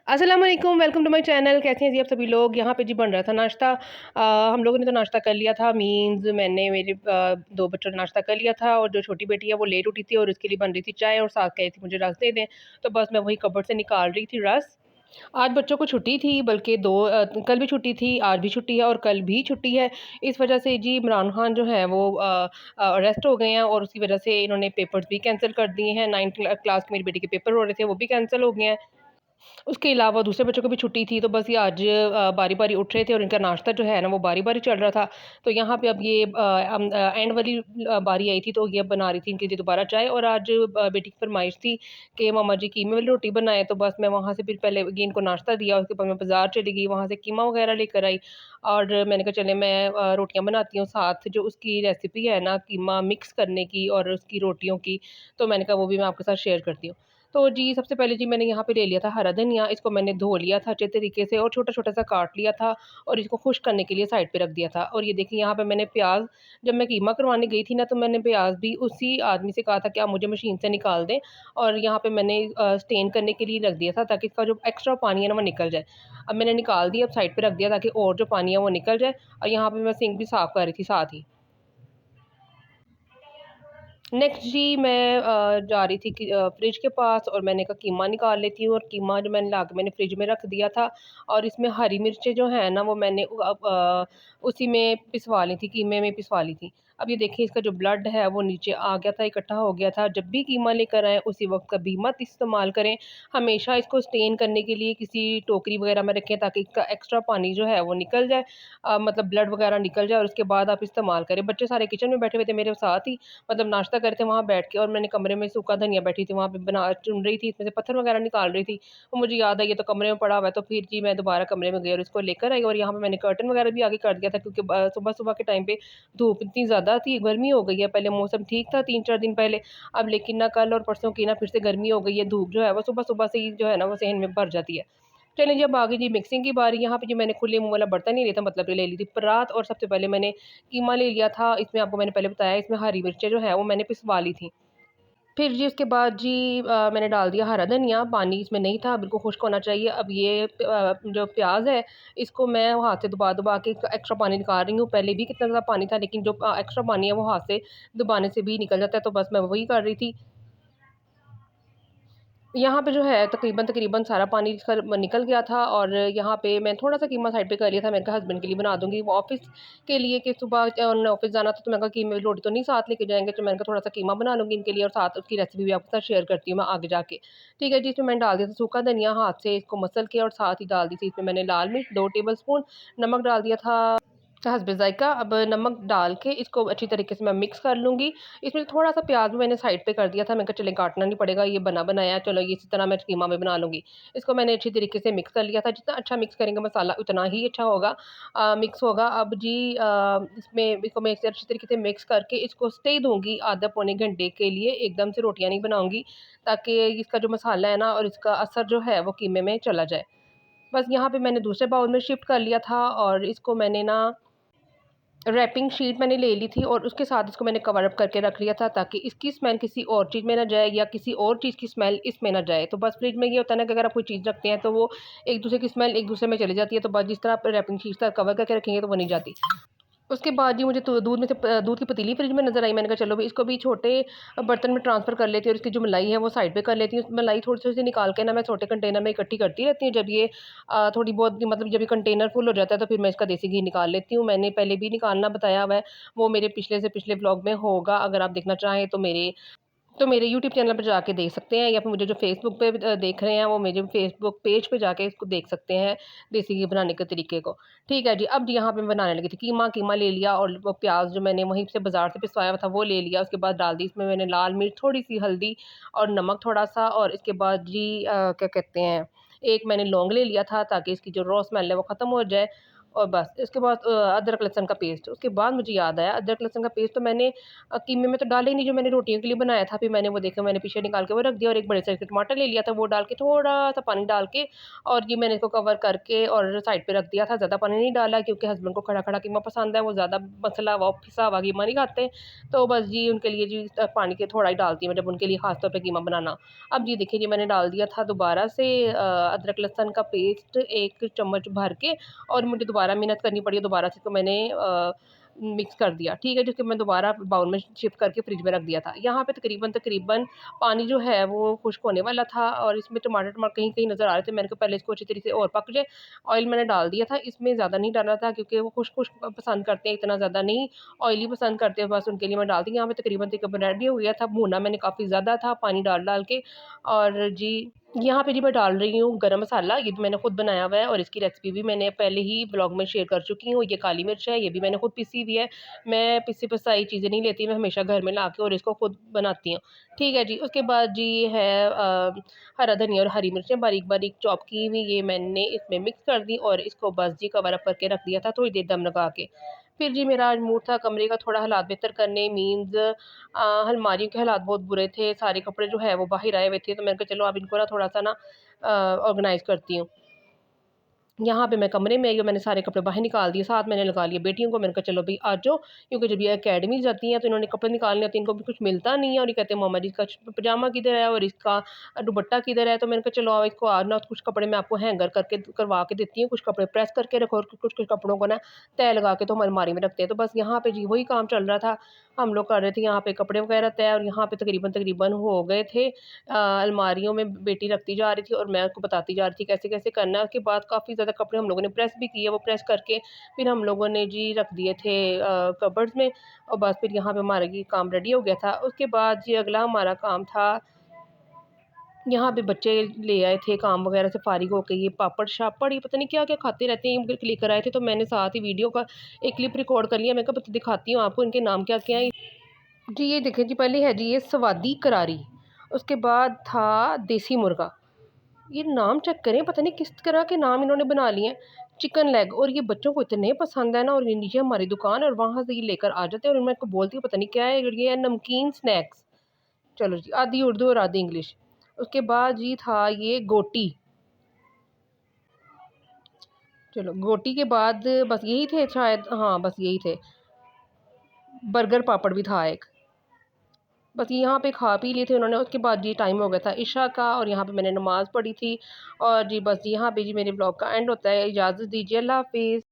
अस्सलाम वालेकुम, welcome to my channel. कैसे हैं जी आप सभी लोग। यहाँ पे जी बन रहा था नाश्ता। हम लोगों ने तो नाश्ता कर लिया था। मीन्स मैंने मेरे 2 बच्चों ने नाश्ता कर लिया था और जो छोटी बेटी है वो लेट उठी थी और उसके लिए बन रही थी चाय और साथ कह रही थी मुझे रस दे दें। तो बस मैं वही कपबोर्ड से निकाल रही थी रस। आज बच्चों को छुट्टी थी, बल्कि कल भी छुट्टी थी, आज भी छुट्टी है और कल भी छुट्टी है। इस वजह से जी इमरान खान जो है वो अरेस्ट हो गए हैं और उसकी वजह से इन्होंने पेपर्स भी कैंसल कर दिए हैं। 9th क्लास के मेरी बेटी के पेपर हो रहे थे, वो भी कैंसल हो गए हैं। उसके अलावा दूसरे बच्चों को भी छुट्टी थी, तो बस ये आज बारी-बारी उठ रहे थे और इनका नाश्ता जो है ना वो बारी-बारी चल रहा था। तो यहाँ पे अब ये एंड वाली बारी आई थी, तो ये बना रही थी इनके लिए दोबारा चाय। और आज बेटी की फ़रमाइश थी कि मम्मा जी कीमे वाली रोटी बनाएँ, तो बस मैं वहाँ से फिर पहले ये इनको नाश्ता दिया, उसके बाद मैं बाज़ार चली गई, वहाँ से कीमा वगैरह लेकर आई और मैंने कहा चलें मैं रोटियाँ बनाती हूँ साथ जो उसकी रेसिपी है ना कीमा मिक्स करने की और उसकी रोटियों की, तो मैंने कहा वो भी मैं आपके साथ शेयर करती हूँ। तो जी, सबसे पहले जी मैंने यहाँ पे ले लिया था हरा धनिया, इसको मैंने धो लिया था अच्छे तरीके से और छोटा-छोटा सा काट लिया था और इसको खुश्क करने के लिए साइड पे रख दिया था। और ये देखिए यहाँ पे मैंने प्याज़ जब मैं कीमा करवाने गई थी ना, तो मैंने प्याज़ भी उसी आदमी से कहा था कि आप मुझे मशीन से निकाल दें और यहाँ पे मैंने स्टेन करने के लिए रख दिया था ताकि इसका जो एक्स्ट्रा पानी है ना वो निकल जाए। अब मैंने निकाल दिया, अब साइड पे रख दिया ताकि और जो पानी है वो निकल जाए और यहाँ पे मैं सिंक भी साफ़ कर रही थी साथ ही। नेक्स्ट जी मैं जा रही थी कि फ्रिज के पास और मैंने कहा कीमा निकाल लेती हूँ और कीमा जो मैंने लाके मैंने फ्रिज में रख दिया था और इसमें हरी मिर्चें जो हैं ना वो मैंने उसी में पिसवा ली थी, कीमे में पिसवा ली थी। अब ये देखिए इसका जो ब्लड है वो नीचे आ गया था, इकट्ठा हो गया था। जब भी कीमा लेकर आएँ उसी वक़्त कभी मत इस्तेमाल करें। हमेशा इसको स्टेन करने के लिए किसी टोकरी वग़ैरह में रखें ताकि इसका एक्स्ट्रा पानी जो है वो निकल जाए, मतलब ब्लड वग़ैरह निकल जाए और उसके बाद आप इस्तेमाल करें। बच्चे सारे किचन में बैठे हुए थे मेरे साथ ही, मतलब नाश्ता कर रहे थे वहाँ बैठ के और मैंने कमरे में सूखा धनिया बैठी थी वहाँ पे बना चुन रही थी, इसमें से पत्थर वगैरह निकाल रही थी। तो मुझे याद आई ये तो कमरे में पड़ा हुआ है, तो फिर जी मैं दोबारा कमरे में गई और इसको लेकर आई और यहाँ पे मैंने कर्टन वगैरह भी आगे कर दिया था क्योंकि सुबह-सुबह के टाइम पे धूप इतनी ज़्यादा थी, गर्मी हो गई है। पहले मौसम ठीक था 3-4 दिन पहले, अब लेकिन ना कल और परसों की ना फिर से गर्मी हो गई है। धूप जो है वो सुबह-सुबह से ही जो है ना वो सहन में भर जाती है। चलिए जी अब आ गई जी मिक्सिंग की बारी। यहाँ पे जी मैंने खुले मुँह वाला बर्तन नहीं लिया था, मतलब ले ली थी परात और सबसे पहले मैंने कीमा ले लिया था। इसमें आपको मैंने पहले बताया इसमें हरी मिर्चें जो है वो मैंने पिसवा ली थी। फिर जी उसके बाद जी मैंने डाल दिया हरा धनिया, पानी इसमें नहीं था, बिल्कुल खुश्क होना चाहिए। अब ये जो प्याज़ है इसको मैं हाथ से दबा-दबा के इसका एक्स्ट्रा पानी निकाल रही हूँ। पहले भी कितना ज़्यादा पानी था लेकिन जो एक्स्ट्रा पानी है वो हाथ से दबाने से भी निकल जाता है, तो बस मैं वही कर रही थी। यहाँ पे जो है तकरीबन सारा पानी इसका निकल गया था और यहाँ पे मैं थोड़ा-सा कीमा साइड पे कर लिया था। मैंने कहा हस्बैंड के लिए बना दूँगी, वो ऑफ़िस के लिए कि सुबह उन्होंने ऑफ़िस जाना था, तो मैंने कहा कीमे वाली रोटी तो नहीं साथ लेके जाएँगे, तो मैंने कहा थोड़ा-सा कीमा बना लूँगी इनके लिए और साथ उसकी रेसिपी भी आपके साथ शेयर करती हूँ मैं आगे जाके। ठीक है जी, इसमें मैंने डाल दिया था सूखा धनिया, हाथ से इसको मसल के और साथ ही डाल दी थी इसमें मैंने लाल मिर्च 2 टेबल स्पून, नमक डाल दिया था हस्बे ज़ायक़ा। अब नमक डाल के इसको अच्छी तरीके से मैं मिक्स कर लूँगी। इसमें थोड़ा-सा प्याज़ भी मैंने साइड पे कर दिया था। मैंने कहा चलें काटना नहीं पड़ेगा, ये बना-बनाया है, चलो ये इसी तरह मैं कीमा भी बना लूँगी। इसको मैंने अच्छी तरीके से मिक्स कर लिया था। जितना अच्छा मिक्स करेंगे मसाला उतना ही अच्छा होगा, मिक्स होगा। अब जी इसमें इसको मैं इसे अच्छी तरीके से मिक्स करके इसको स्टे दूँगी आधा पौने घंटे के लिए, एकदम से रोटियाँ नहीं बनाऊँगी ताकि इसका जो मसाला है ना और इसका असर जो है वो कीमे में चला जाए। बस यहाँ पे मैंने दूसरे बाउल में शिफ्ट कर लिया था और इसको मैंने ना रैपिंग शीट मैंने ले ली थी और उसके साथ इसको मैंने कवर अप करके रख लिया था ताकि इसकी स्मेल किसी और चीज़ में ना जाए या किसी और चीज़ की स्मेल इसमें ना जाए। तो बस फ्रिज में ये होता है ना कि अगर आप कोई चीज़ रखते हैं तो वो एक-दूसरे की स्मेल एक-दूसरे में चली जाती है, तो बस जिस तरह आप रैपिंग शीट से कवर करके रखेंगे तो वो नहीं जाती। उसके बाद जी मुझे तो दूध की पतीली फ्रिज में नज़र आई। मैंने कहा चलो भई इसको भी छोटे बर्तन में ट्रांसफ़र कर लेती हूँ और इसकी जो मलाई है वो साइड पे कर लेती हूँ। मलाई थोड़ी-थोड़ी निकाल के ना मैं छोटे कंटेनर में इकट्ठी करती रहती हूँ। जब ये थोड़ी बहुत मतलब जब ये कंटेनर फुल हो जाता है तो फिर मैं इसका देसी घी निकाल लेती हूँ। मैंने पहले भी निकालना बताया हुआ है, वो मेरे पिछले से पिछले व्लॉग में होगा। अगर आप देखना चाहें तो मेरे यूट्यूब चैनल पे जाके देख सकते हैं या फिर मुझे जो फ़ेसबुक पे देख रहे हैं वो मेरे फ़ेसबुक पेज पे जाके इसको देख सकते हैं, देसी घी बनाने के तरीके को। ठीक है जी, अब यहाँ पे मैं बनाने लगी थी कीमा ले लिया और वो प्याज़ जो मैंने वहीं से बाज़ार से पिसवाया हुआ था वो ले लिया। उसके बाद डाल दी इसमें मैंने लाल मिर्च, थोड़ी-सी हल्दी और नमक थोड़ा-सा और इसके बाद जी क्या कहते हैं, एक मैंने लौंग ले लिया था ताकि इसकी जो रॉ स्मेल है वो ख़त्म हो जाए और बस इसके बाद अदरक लहसुन का पेस्ट। उसके बाद मुझे याद आया, अदरक लहसुन का पेस्ट तो मैंने कीमे में तो डाला ही नहीं, जो मैंने रोटियों के लिए बनाया था। फिर मैंने वो देखा, मैंने पीछे निकाल के वो रख दिया और एक बड़े साइज़ का टमाटर ले लिया था, वो डाल के थोड़ा-सा पानी डाल के और ये मैंने इसको कवर करके और साइड पे रख दिया था। ज़्यादा पानी नहीं डाला क्योंकि हस्बैंड को खड़ा-खड़ा कीमा पसंद है, वो ज़्यादा मसला हुआ पिसा हुआ कीमा नहीं खाते। तो बस जी उनके लिए जी पानी के थोड़ा ही डालती हूँ मैं जब उनके लिए ख़ास तौर पे कीमा बनाना। अब ये देखिए, ये मैंने डाल दिया था दोबारा से अदरक लहसुन का पेस्ट 1 चम्मच भर के, और मुझे दोबारा मेहनत करनी पड़ी, दोबारा से इसको मैंने मिक्स कर दिया। ठीक है, जिसको मैं दोबारा बाउल में शिफ्ट करके फ्रिज में रख दिया था। यहाँ पे तकरीबन पानी जो है वो खुश्क होने वाला था और इसमें टमाटर कहीं-कहीं नज़र आ रहे थे। मैंने कहा पहले इसको अच्छी तरीके से और पक जाए। ऑयल मैंने डाल दिया था, इसमें ज़्यादा नहीं डालना था क्योंकि वो खुश्क-खुश्क पसंद करते हैं, इतना ज़्यादा नहीं ऑयली पसंद करते हैं, बस उनके लिए मैं डाल दी। यहाँ पे तकरीबन रेडी हो गया था, भुना मैंने काफ़ी ज़्यादा था पानी डाल-डाल के। और जी यहाँ पे जी मैं डाल रही हूँ गरम मसाला, ये भी मैंने खुद बनाया हुआ है और इसकी रेसिपी भी मैंने पहले ही ब्लॉग में शेयर कर चुकी हूँ। ये काली मिर्च है, ये भी मैंने खुद पीसी हुई है। मैं पिसी-पिसाई चीज़ें नहीं लेती, मैं हमेशा घर में लाके और इसको खुद बनाती हूँ। ठीक है जी, उसके बाद जी है हरा धनिया और हरी मिर्चें बारीक-बारीक चॉप की हुई, ये मैंने इसमें मिक्स कर दी और इसको बस जी कवर अप करके रख दिया था थोड़ी देर दम लगा के। फिर जी मेरा आज मूड था कमरे का थोड़ा हालात बेहतर करने, मीन्स अलमारियों के हालात बहुत बुरे थे, सारे कपड़े जो है वो बाहर आए हुए थे, तो मैंने कहा चलो अब इनको ना थोड़ा-सा ना ऑर्गनाइज़ करती हूँ। यहाँ पे मैं कमरे में आई और मैंने सारे कपड़े बाहर निकाल दिए, साथ मैंने लगा लिया बेटियों को, मैंने कहा चलो भई आ जाओ, क्योंकि जब ये अकेडमी जाती हैं तो इन्होंने कपड़े निकालने होते हैं, इनको भी कुछ मिलता नहीं है और ये कहते हैं मम्मा जी इसका पजामा किधर है और इसका दुपट्टा किधर है? तो मैंने कहा चलो आओ इसको आज ना कुछ कपड़े मैं आपको हैंगर करके करवा के देती हूँ, कुछ कपड़े प्रेस करके रखो और कुछ-कुछ कपड़ों को ना तह लगा के तो हम अलमारी में रखते हैं। तो बस यहाँ पे जी वही काम चल रहा था, हम लोग कर रहे थे यहाँ पे कपड़े वगैरह तह, और यहाँ पे तकरीबन हो गए थे। अलमारियों में बेटी रखती जा रही थी और मैं उसको बताती जा रही थी कैसे-कैसे करना है। उसके बाद काफ़ी ज़्यादा कपड़े हम लोगों ने प्रेस भी किए, वो प्रेस करके फिर हम लोगों ने जी रख दिए थे कबर्ड्स में, और बस फिर यहाँ पे हमारा ये काम रेडी हो गया था। उसके बाद जी अगला हमारा काम था, यहाँ पे बच्चे ले आए थे काम वगैरह से फ़ारिग होके, ये पापड़-शापड़ ये पता नहीं क्या-क्या खाते रहते हैं, ये लेकर आए थे, तो मैंने साथ ही वीडियो का एक क्लिप रिकॉर्ड कर लिया। मैं कहा दिखाती हूँ आपको इनके नाम क्या-क्या हैं। जी ये देखें जी, पहले है जी ये स्वादी करारी, उसके बाद था देसी मुर्गा। ये नाम चेक करें, पता नहीं किस तरह के नाम इन्होंने बना लिए हैं। चिकन लेग, और ये बच्चों को इतने पसंद है ना, और ये नीचे हमारी दुकान है और वहाँ से ये लेकर आ जाते हैं और मैं इनको बोलती हूँ पता नहीं क्या है, ये है नमकीन स्नैक्स। चलो जी, आधी उर्दू और आधी इंग्लिश। उसके बाद जी था ये गोटी। चलो गोटी के बाद बस यही थे शायद, हाँ बस यही थे। बर्गर पापड़ भी था एक। बस यहाँ पे खा पी लिए थे उन्होंने। उसके बाद जी टाइम हो गया था इशा का और यहाँ पे मैंने नमाज़ पढ़ी थी और जी बस यहाँ पे जी मेरे ब्लॉग का एंड होता है। इजाज़त दीजिए, अल्लाह हाफ़िज़।